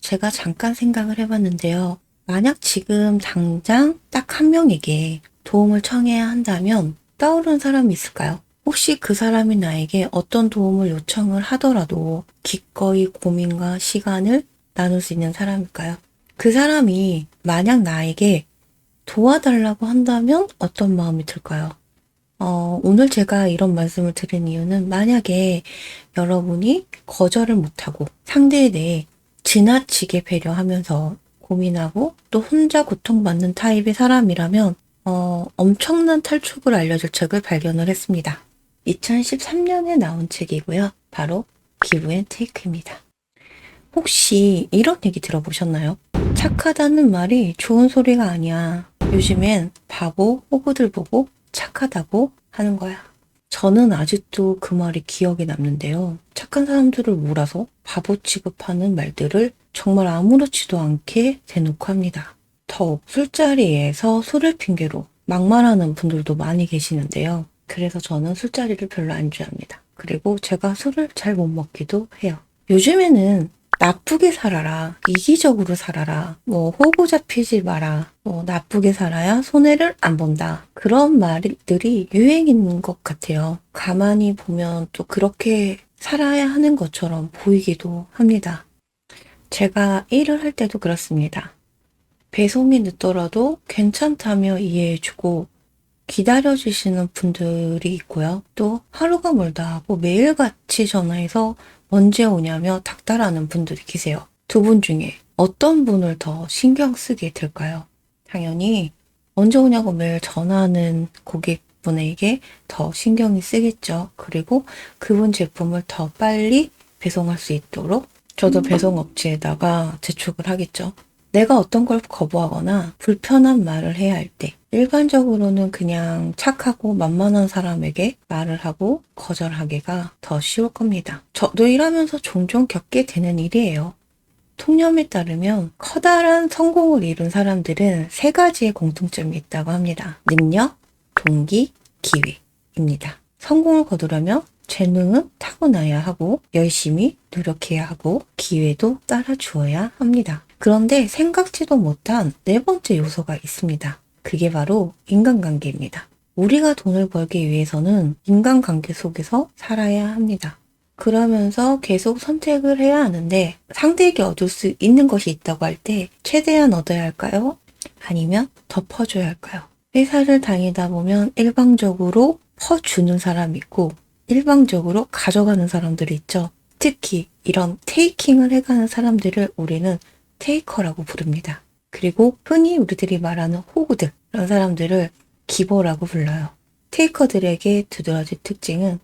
제가 잠깐 생각을 해봤는데요. 만약 지금 당장 딱 한 명에게 도움을 청해야 한다면 떠오르는 사람이 있을까요? 혹시 그 사람이 나에게 어떤 도움을 요청을 하더라도 기꺼이 고민과 시간을 나눌 수 있는 사람일까요? 그 사람이 만약 나에게 도와달라고 한다면 어떤 마음이 들까요? 오늘 제가 이런 말씀을 드린 이유는 만약에 여러분이 거절을 못하고 상대에 대해 지나치게 배려하면서 고민하고 또 혼자 고통받는 타입의 사람이라면 엄청난 탈출구를 알려줄 책을 발견을 했습니다. 2013년에 나온 책이고요. 바로 기브 앤 테이크입니다. 혹시 이런 얘기 들어보셨나요? 착하다는 말이 좋은 소리가 아니야. 요즘엔 바보 호구들 보고 착하다고 하는 거야. 저는 아직도 그 말이 기억에 남는데요. 착한 사람들을 몰아서 바보 취급하는 말들을 정말 아무렇지도 않게 대놓고 합니다. 더욱 술자리에서 술을 핑계로 막말하는 분들도 많이 계시는데요. 그래서 저는 술자리를 별로 안 좋아합니다. 그리고 제가 술을 잘 못 먹기도 해요. 요즘에는 나쁘게 살아라, 이기적으로 살아라, 호구 잡히지 마라, 나쁘게 살아야 손해를 안 본다. 그런 말들이 유행인 것 같아요. 가만히 보면 또 그렇게 살아야 하는 것처럼 보이기도 합니다. 제가 일을 할 때도 그렇습니다. 배송이 늦더라도 괜찮다며 이해해주고 기다려주시는 분들이 있고요. 또 하루가 멀다 하고 매일같이 전화해서 언제 오냐며 닥달하는 분들이 계세요. 두 분 중에 어떤 분을 더 신경 쓰게 될까요? 당연히 언제 오냐고 매일 전화하는 고객분에게 더 신경이 쓰겠죠. 그리고 그분 제품을 더 빨리 배송할 수 있도록 저도 배송업체에다가 재촉을 하겠죠. 내가 어떤 걸 거부하거나 불편한 말을 해야 할 때 일반적으로는 그냥 착하고 만만한 사람에게 말을 하고 거절하기가 더 쉬울 겁니다. 저도 일하면서 종종 겪게 되는 일이에요. 통념에 따르면 커다란 성공을 이룬 사람들은 세 가지의 공통점이 있다고 합니다. 능력, 동기, 기회입니다. 성공을 거두려면 재능은 타고나야 하고 열심히 노력해야 하고 기회도 따라 주어야 합니다. 그런데 생각지도 못한 네 번째 요소가 있습니다. 그게 바로 인간관계입니다. 우리가 돈을 벌기 위해서는 인간관계 속에서 살아야 합니다. 그러면서 계속 선택을 해야 하는데 상대에게 얻을 수 있는 것이 있다고 할 때 최대한 얻어야 할까요? 아니면 더 퍼줘야 할까요? 회사를 다니다 보면 일방적으로 퍼주는 사람이 있고 일방적으로 가져가는 사람들이 있죠. 특히 이런 테이킹을 해가는 사람들을 우리는 테이커라고 부릅니다. 그리고 흔히 우리들이 말하는 호구들, 이런 사람들을 기버라고 불러요. 테이커들에게 두드러진 특징은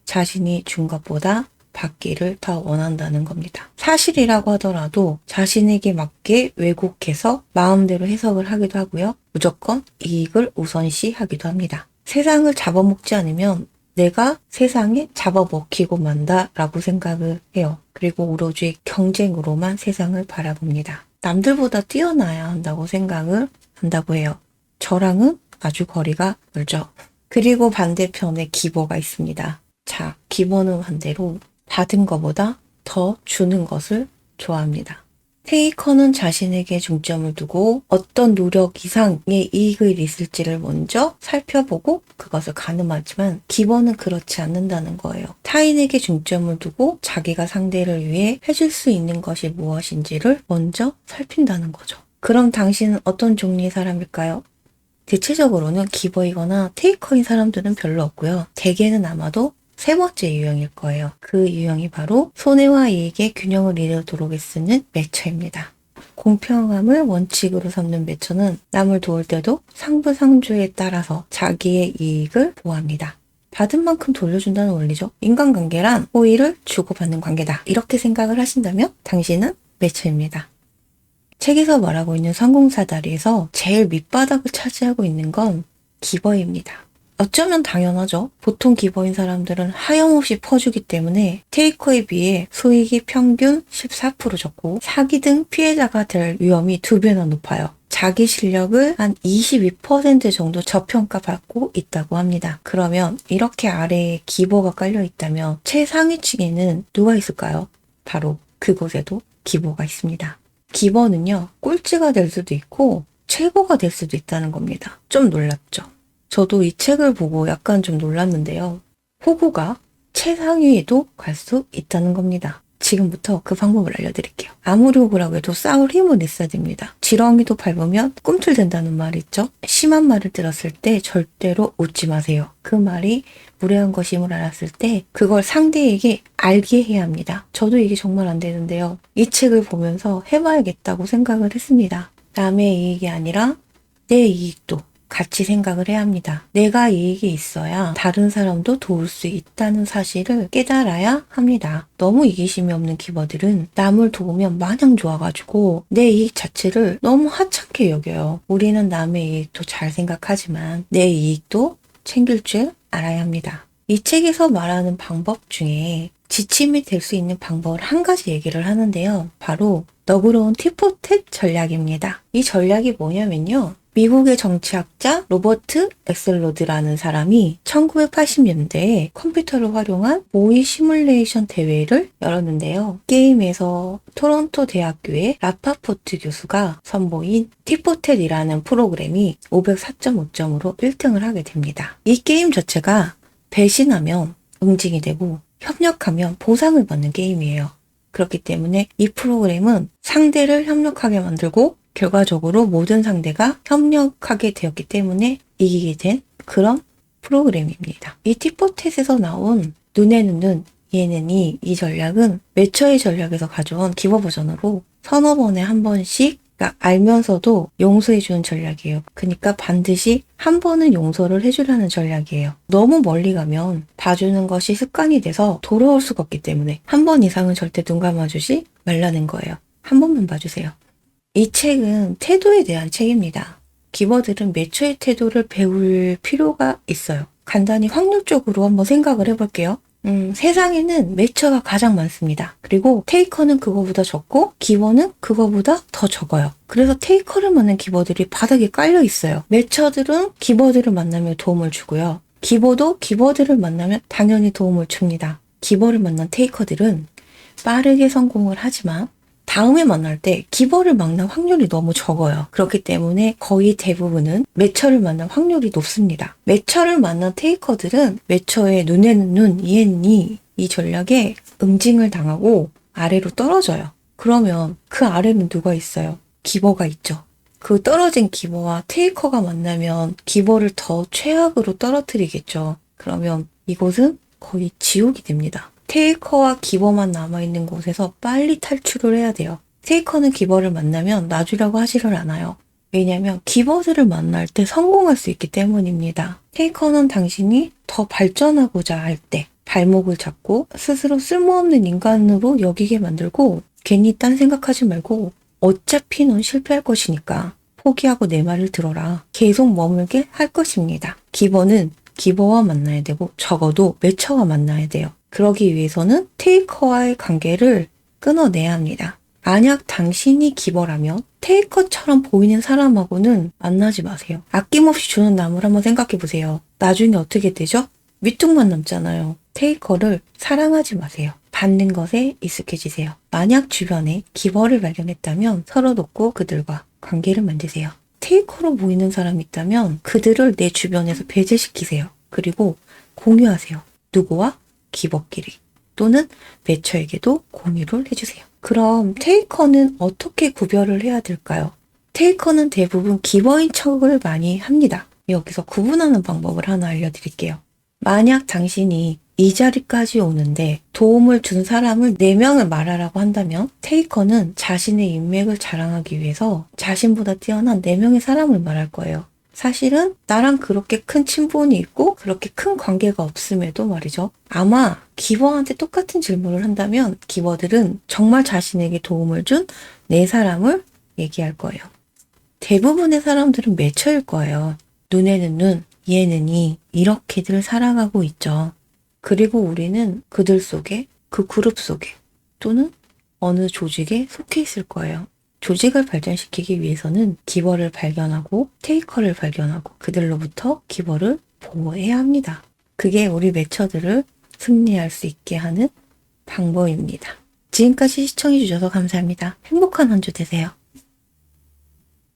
자신이 준 것보다 받기를 더 원한다는 겁니다. 사실이라고 하더라도 자신에게 맞게 왜곡해서 마음대로 해석을 하기도 하고요. 무조건 이익을 우선시하기도 합니다. 세상을 잡아먹지 않으면 내가 세상에 잡아먹히고 만다라고 생각을 해요. 그리고 오로지 경쟁으로만 세상을 바라봅니다. 남들보다 뛰어나야 한다고 생각을 한다고 해요. 저랑은 아주 거리가 멀죠. 그리고 반대편에 기버가 있습니다. 자, 기버는 반대로 받은 것보다 더 주는 것을 좋아합니다. 테이커는 자신에게 중점을 두고 어떤 노력 이상의 이익을 있을지를 먼저 살펴보고 그것을 가늠하지만 기버는 그렇지 않는다는 거예요. 타인에게 중점을 두고 자기가 상대를 위해 해줄 수 있는 것이 무엇인지를 먼저 살핀다는 거죠. 그럼 당신은 어떤 종류의 사람일까요? 대체적으로는 기버이거나 테이커인 사람들은 별로 없고요. 대개는 아마도 세 번째 유형일 거예요. 그 유형이 바로 손해와 이익의 균형을 이루도록 애쓰는 매처입니다. 공평함을 원칙으로 삼는 매처는 남을 도울 때도 상부상조에 따라서 자기의 이익을 보호합니다. 받은 만큼 돌려준다는 원리죠. 인간관계란 호의를 주고받는 관계다. 이렇게 생각을 하신다면 당신은 매처입니다. 책에서 말하고 있는 성공사다리에서 제일 밑바닥을 차지하고 있는 건 기버입니다. 어쩌면 당연하죠. 보통 기버인 사람들은 하염없이 퍼주기 때문에 테이커에 비해 수익이 평균 14% 적고 사기 등 피해자가 될 위험이 2배나 높아요. 자기 실력을 한 22% 정도 저평가받고 있다고 합니다. 그러면 이렇게 아래에 기버가 깔려 있다면 최상위층에는 누가 있을까요? 바로 그곳에도 기버가 있습니다. 기버는요, 꼴찌가 될 수도 있고 최고가 될 수도 있다는 겁니다. 좀 놀랍죠? 저도 이 책을 보고 약간 좀 놀랐는데요. 호구가 최상위에도 갈 수 있다는 겁니다. 지금부터 그 방법을 알려드릴게요. 아무리 호구라고 해도 싸울 힘은 있어야 됩니다. 지렁이도 밟으면 꿈틀댄다는 말이 있죠? 심한 말을 들었을 때 절대로 웃지 마세요. 그 말이 무례한 것임을 알았을 때 그걸 상대에게 알게 해야 합니다. 저도 이게 정말 안 되는데요. 이 책을 보면서 해봐야겠다고 생각을 했습니다. 남의 이익이 아니라 내 이익도 같이 생각을 해야 합니다. 내가 이익이 있어야 다른 사람도 도울 수 있다는 사실을 깨달아야 합니다. 너무 이기심이 없는 기버들은 남을 도우면 마냥 좋아가지고 내 이익 자체를 너무 하찮게 여겨요. 우리는 남의 이익도 잘 생각하지만 내 이익도 챙길 줄 알아야 합니다. 이 책에서 말하는 방법 중에 지침이 될 수 있는 방법을 한 가지 얘기를 하는데요. 바로 너그러운 티포텟 전략입니다. 이 전략이 뭐냐면요. 미국의 정치학자 로버트 엑셀로드라는 사람이 1980년대에 컴퓨터를 활용한 모의 시뮬레이션 대회를 열었는데요. 게임에서 토론토 대학교의 라파포트 교수가 선보인 티포텟이라는 프로그램이 504.5점으로 1등을 하게 됩니다. 이 게임 자체가 배신하면 응징이 되고 협력하면 보상을 받는 게임이에요. 그렇기 때문에 이 프로그램은 상대를 협력하게 만들고 결과적으로 모든 상대가 협력하게 되었기 때문에 이기게 된 그런 프로그램입니다. 이 티포텟에서 나온 눈에는 눈, 이에는 이 전략은 매처의 전략에서 가져온 기버 버전으로 서너 번에 한 번씩 알면서도 용서해주는 전략이에요. 그러니까 반드시 한 번은 용서를 해주라는 전략이에요. 너무 멀리 가면 봐주는 것이 습관이 돼서 돌아올 수가 없기 때문에 한 번 이상은 절대 눈 감아주지 말라는 거예요. 한 번만 봐주세요. 이 책은 태도에 대한 책입니다. 기버들은 매처의 태도를 배울 필요가 있어요. 간단히 확률적으로 한번 생각을 해볼게요. 세상에는 매처가 가장 많습니다. 그리고 테이커는 그거보다 적고 기버는 그거보다 더 적어요. 그래서 테이커를 만난 기버들이 바닥에 깔려 있어요. 매처들은 기버들을 만나면 도움을 주고요. 기버도 기버들을 만나면 당연히 도움을 줍니다. 기버를 만난 테이커들은 빠르게 성공을 하지만 다음에 만날 때 기버를 만날 확률이 너무 적어요. 그렇기 때문에 거의 대부분은 매처를 만날 확률이 높습니다. 매처를 만난 테이커들은 매처의 눈에는 눈, 이에는 이 전략에 응징을 당하고 아래로 떨어져요. 그러면 그 아래는 누가 있어요? 기버가 있죠. 그 떨어진 기버와 테이커가 만나면 기버를 더 최악으로 떨어뜨리겠죠. 그러면 이곳은 거의 지옥이 됩니다. 테이커와 기버만 남아있는 곳에서 빨리 탈출을 해야 돼요. 테이커는 기버를 만나면 놔주려고 하지를 않아요. 왜냐하면 기버들을 만날 때 성공할 수 있기 때문입니다. 테이커는 당신이 더 발전하고자 할 때 발목을 잡고 스스로 쓸모없는 인간으로 여기게 만들고 괜히 딴 생각하지 말고 어차피 넌 실패할 것이니까 포기하고 내 말을 들어라. 계속 머물게 할 것입니다. 기버는 기버와 만나야 되고 적어도 매처와 만나야 돼요. 그러기 위해서는 테이커와의 관계를 끊어내야 합니다. 만약 당신이 기버라면 테이커처럼 보이는 사람하고는 만나지 마세요. 아낌없이 주는 남을 한번 생각해 보세요. 나중에 어떻게 되죠? 밑둥만 남잖아요. 테이커를 사랑하지 마세요. 받는 것에 익숙해지세요. 만약 주변에 기버를 발견했다면 서로 돕고 그들과 관계를 만드세요. 테이커로 보이는 사람이 있다면 그들을 내 주변에서 배제시키세요. 그리고 공유하세요. 누구와? 기버끼리. 또는 매처에게도 공유를 해주세요. 그럼 테이커는 어떻게 구별을 해야 될까요? 테이커는 대부분 기버인 척을 많이 합니다. 여기서 구분하는 방법을 하나 알려드릴게요. 만약 당신이 이 자리까지 오는데 도움을 준 사람을 4명을 말하라고 한다면 테이커는 자신의 인맥을 자랑하기 위해서 자신보다 뛰어난 4명의 사람을 말할 거예요. 사실은 나랑 그렇게 큰 친분이 있고 그렇게 큰 관계가 없음에도 말이죠. 아마 기버한테 똑같은 질문을 한다면 기버들은 정말 자신에게 도움을 준 4사람을 얘기할 거예요. 대부분의 사람들은 매처일 거예요. 눈에는 눈, 이에는 이 이렇게들 살아가고 있죠. 그리고 우리는 그들 속에, 그 그룹 속에 또는 어느 조직에 속해 있을 거예요. 조직을 발전시키기 위해서는 기버를 발견하고 테이커를 발견하고 그들로부터 기버를 보호해야 합니다. 그게 우리 매처들을 승리할 수 있게 하는 방법입니다. 지금까지 시청해주셔서 감사합니다. 행복한 한 주 되세요.